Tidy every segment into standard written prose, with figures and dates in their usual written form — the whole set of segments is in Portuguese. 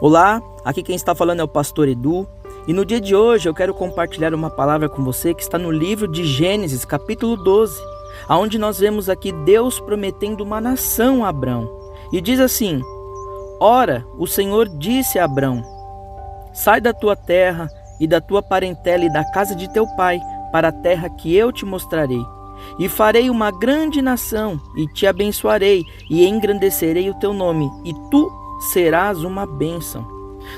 Olá, aqui quem está falando é o pastor Edu, e no dia de hoje eu quero compartilhar uma palavra com você que está no livro de Gênesis, capítulo 12, onde nós vemos aqui Deus prometendo uma nação a Abrão. E diz assim: Ora, o Senhor disse a Abrão: Sai da tua terra e da tua parentela e da casa de teu pai, para a terra que eu te mostrarei. E farei uma grande nação, e te abençoarei, e engrandecerei o teu nome, e tu serás uma bênção.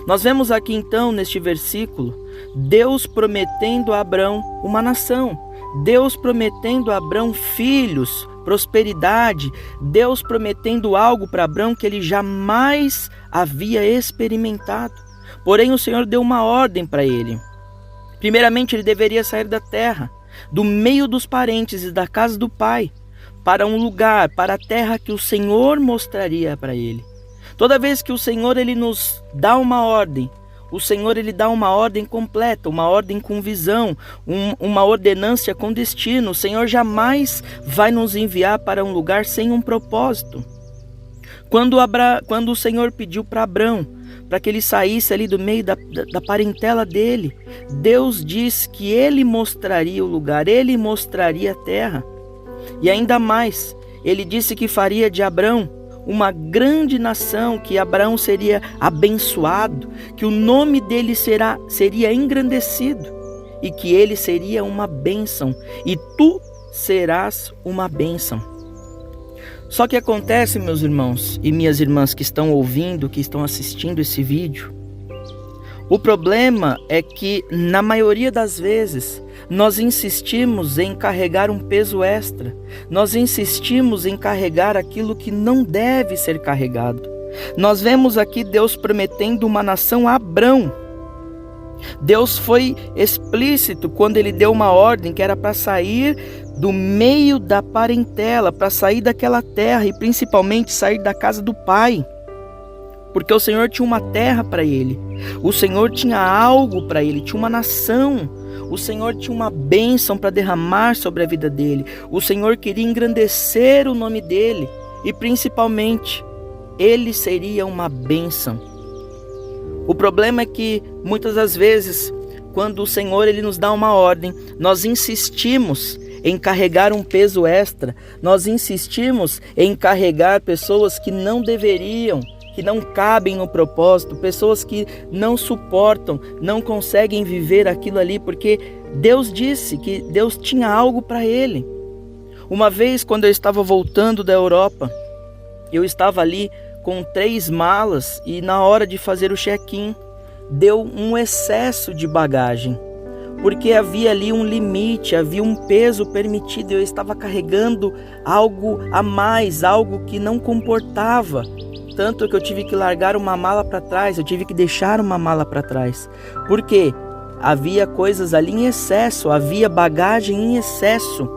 Nós vemos aqui então, neste versículo, Deus prometendo a Abrão uma nação, Deus prometendo a Abrão filhos, prosperidade, Deus prometendo algo para Abrão que ele jamais havia experimentado. Porém, o Senhor deu uma ordem para ele. Primeiramente, ele deveria sair da terra, do meio dos parentes e da casa do pai, para um lugar, para a terra que o Senhor mostraria para ele. Toda vez que o Senhor ele nos dá uma ordem, o Senhor ele dá uma ordem completa, uma ordem com visão, uma ordenância com destino. O Senhor jamais vai nos enviar para um lugar sem um propósito. Quando o Senhor pediu para Abrão, para que ele saísse ali do meio da parentela dele, Deus disse que ele mostraria o lugar, ele mostraria a terra. E ainda mais, ele disse que faria de Abrão uma grande nação, que Abraão seria abençoado, que o nome dele seria engrandecido e que ele seria uma bênção, e tu serás uma bênção. Só que acontece, meus irmãos e minhas irmãs que estão ouvindo, que estão assistindo esse vídeo, o problema é que, na maioria das vezes, nós insistimos em carregar um peso extra. Nós insistimos em carregar aquilo que não deve ser carregado. Nós vemos aqui Deus prometendo uma nação a Abrão. Deus foi explícito quando ele deu uma ordem que era para sair do meio da parentela, para sair daquela terra e principalmente sair da casa do pai. Porque o Senhor tinha uma terra para ele, o Senhor tinha algo para ele, tinha uma nação, o Senhor tinha uma bênção para derramar sobre a vida dele, o Senhor queria engrandecer o nome dele e principalmente, ele seria uma bênção. O problema é que muitas das vezes, quando o Senhor ele nos dá uma ordem, nós insistimos em carregar um peso extra, nós insistimos em carregar pessoas que não deveriam, que não cabem no propósito, pessoas que não suportam, não conseguem viver aquilo ali, porque Deus disse que Deus tinha algo para ele. Uma vez, quando eu estava voltando da Europa, eu estava ali com 3 malas e na hora de fazer o check-in, deu um excesso de bagagem, porque havia ali um limite, havia um peso permitido, eu estava carregando algo a mais, algo que não comportava. Tanto que eu tive que largar uma mala para trás, eu tive que deixar uma mala para trás. Por quê? Havia coisas ali em excesso, havia bagagem em excesso.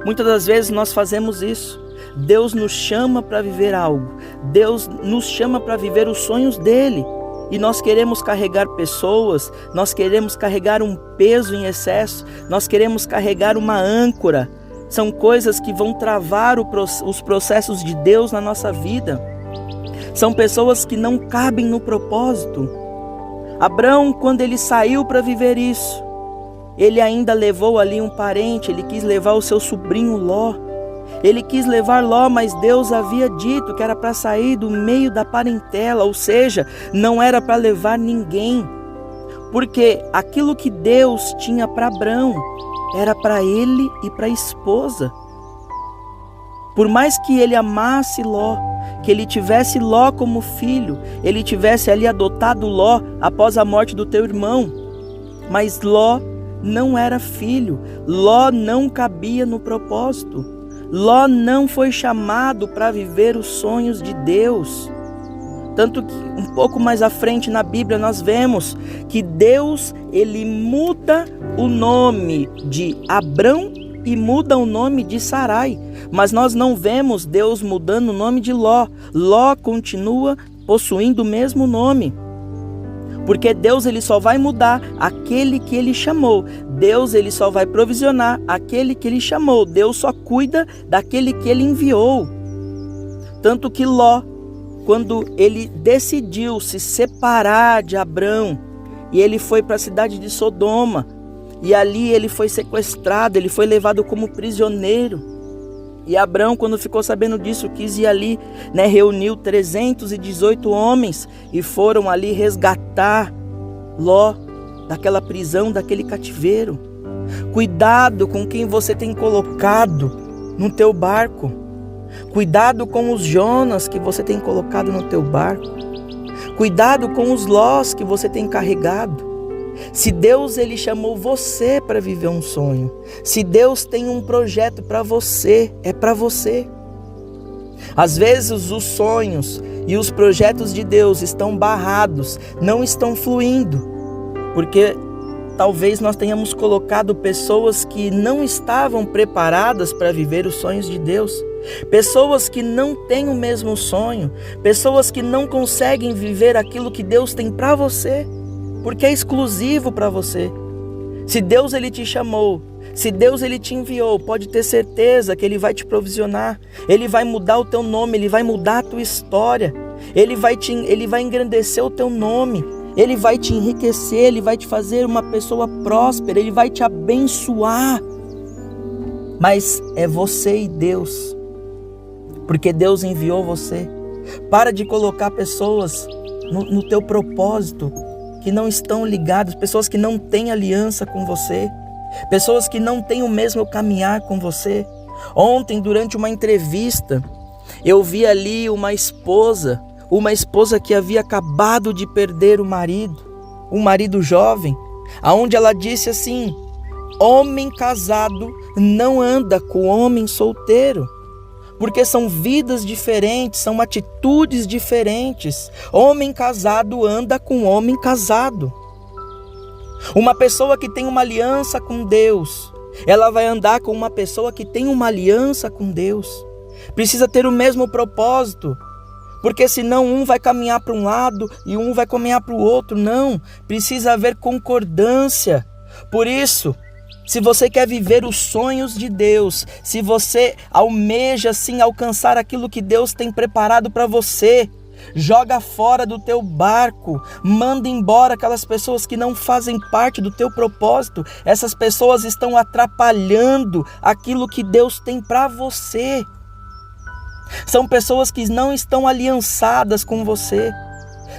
Muitas das vezes nós fazemos isso. Deus nos chama para viver algo. Deus nos chama para viver os sonhos dele. E nós queremos carregar pessoas, nós queremos carregar um peso em excesso, nós queremos carregar uma âncora. São coisas que vão travar os processos de Deus na nossa vida. São pessoas que não cabem no propósito. Abrão, quando ele saiu para viver isso, ele ainda levou ali um parente, ele quis levar o seu sobrinho Ló. Ele quis levar Ló, mas Deus havia dito que era para sair do meio da parentela, ou seja, não era para levar ninguém. Porque aquilo que Deus tinha para Abrão era para ele e para a esposa. Por mais que ele amasse Ló, que ele tivesse Ló como filho, ele tivesse ali adotado Ló após a morte do teu irmão, mas Ló não era filho, Ló não cabia no propósito, Ló não foi chamado para viver os sonhos de Deus. Tanto que um pouco mais à frente na Bíblia nós vemos que Deus ele muda o nome de Abrão e muda o nome de Sarai, mas nós não vemos Deus mudando o nome de Ló. Ló continua possuindo o mesmo nome, porque Deus ele só vai mudar aquele que ele chamou. Deus ele só vai provisionar aquele que ele chamou. Deus só cuida daquele que ele enviou. Tanto que Ló quando ele decidiu se separar de Abrão e ele foi para a cidade de Sodoma, e ali ele foi sequestrado, ele foi levado como prisioneiro. E Abrão, quando ficou sabendo disso, quis ir ali, reuniu 318 homens e foram ali resgatar Ló daquela prisão, daquele cativeiro. Cuidado com quem você tem colocado no teu barco. Cuidado com os Jonas que você tem colocado no teu barco. Cuidado com os Lós que você tem carregado. Se Deus ele chamou você para viver um sonho, se Deus tem um projeto para você, é para você. Às vezes os sonhos e os projetos de Deus estão barrados, não estão fluindo, porque talvez nós tenhamos colocado pessoas que não estavam preparadas para viver os sonhos de Deus. Pessoas que não têm o mesmo sonho, pessoas que não conseguem viver aquilo que Deus tem para você, porque é exclusivo para você. Se Deus ele te chamou, se Deus ele te enviou, pode ter certeza que ele vai te provisionar. Ele vai mudar o teu nome, ele vai mudar a tua história. Ele vai engrandecer o teu nome. Ele vai te enriquecer, ele vai te fazer uma pessoa próspera, ele vai te abençoar. Mas é você e Deus, porque Deus enviou você. Para de colocar pessoas no teu propósito que não estão ligadas, pessoas que não têm aliança com você, pessoas que não têm o mesmo caminhar com você. Ontem, durante uma entrevista, eu vi ali uma esposa que havia acabado de perder um marido jovem, aonde ela disse assim: homem casado não anda com homem solteiro, porque são vidas diferentes, são atitudes diferentes. Homem casado anda com homem casado. Uma pessoa que tem uma aliança com Deus, ela vai andar com uma pessoa que tem uma aliança com Deus. Precisa ter o mesmo propósito, porque senão um vai caminhar para um lado e um vai caminhar para o outro. Não, precisa haver concordância. Por isso, se você quer viver os sonhos de Deus, se você almeja sim alcançar aquilo que Deus tem preparado para você, joga fora do teu barco, manda embora aquelas pessoas que não fazem parte do teu propósito. Essas pessoas estão atrapalhando aquilo que Deus tem para você. São pessoas que não estão aliançadas com você.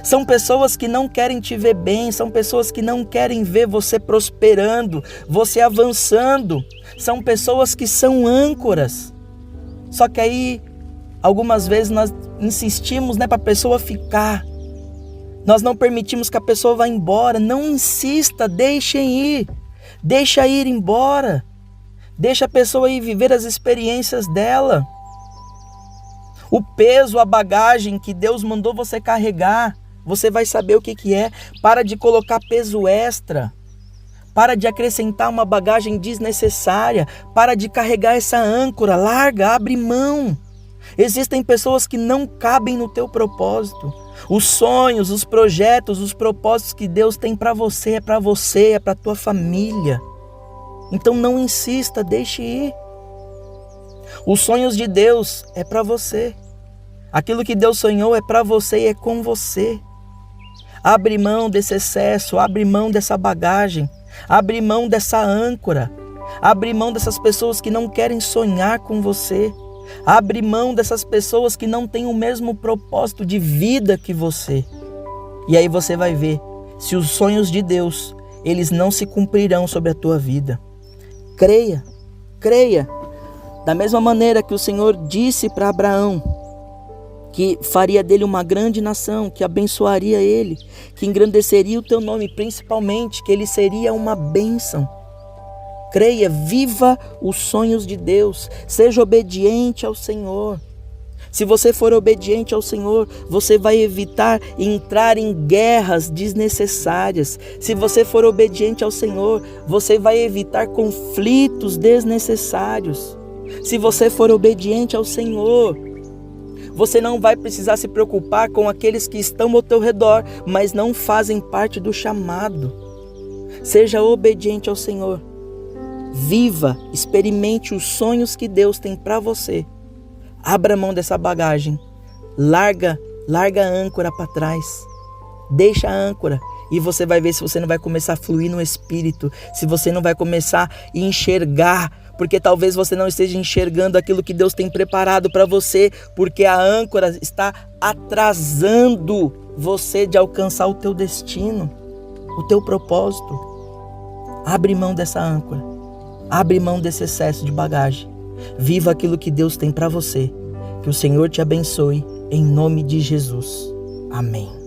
São pessoas que não querem te ver bem, são pessoas que não querem ver você prosperando, você avançando. São pessoas que são âncoras. Só que aí, algumas vezes nós insistimos para a pessoa ficar. Nós não permitimos que a pessoa vá embora. Não insista, deixem ir. Deixa ir embora. Deixa a pessoa ir viver as experiências dela. O peso, a bagagem que Deus mandou você carregar, você vai saber o que é. Para de colocar peso extra. Para de acrescentar uma bagagem desnecessária. Para de carregar essa âncora. Larga, abre mão. Existem pessoas que não cabem no teu propósito. Os sonhos, os projetos, os propósitos que Deus tem para você, é para a tua família. Então não insista, deixe ir. Os sonhos de Deus é para você. Aquilo que Deus sonhou é para você e é com você. Abre mão desse excesso, abre mão dessa bagagem, abre mão dessa âncora, abre mão dessas pessoas que não querem sonhar com você, abre mão dessas pessoas que não têm o mesmo propósito de vida que você. E aí você vai ver se os sonhos de Deus, eles não se cumprirão sobre a tua vida. Creia, creia. Da mesma maneira que o Senhor disse para Abraão que faria dele uma grande nação, que abençoaria ele, que engrandeceria o teu nome, principalmente que ele seria uma bênção. Creia, viva os sonhos de Deus, seja obediente ao Senhor. Se você for obediente ao Senhor, você vai evitar entrar em guerras desnecessárias. Se você for obediente ao Senhor, você vai evitar conflitos desnecessários. Se você for obediente ao Senhor, você não vai precisar se preocupar com aqueles que estão ao teu redor, mas não fazem parte do chamado. Seja obediente ao Senhor. Viva, experimente os sonhos que Deus tem para você. Abra mão dessa bagagem. Larga Larga a âncora para trás. Deixa a âncora. E você vai ver se você não vai começar a fluir no Espírito. Se você não vai começar a enxergar. Porque talvez você não esteja enxergando aquilo que Deus tem preparado para você. Porque a âncora está atrasando você de alcançar o teu destino. O teu propósito. Abre mão dessa âncora. Abre mão desse excesso de bagagem. Viva aquilo que Deus tem para você. Que o Senhor te abençoe. Em nome de Jesus. Amém.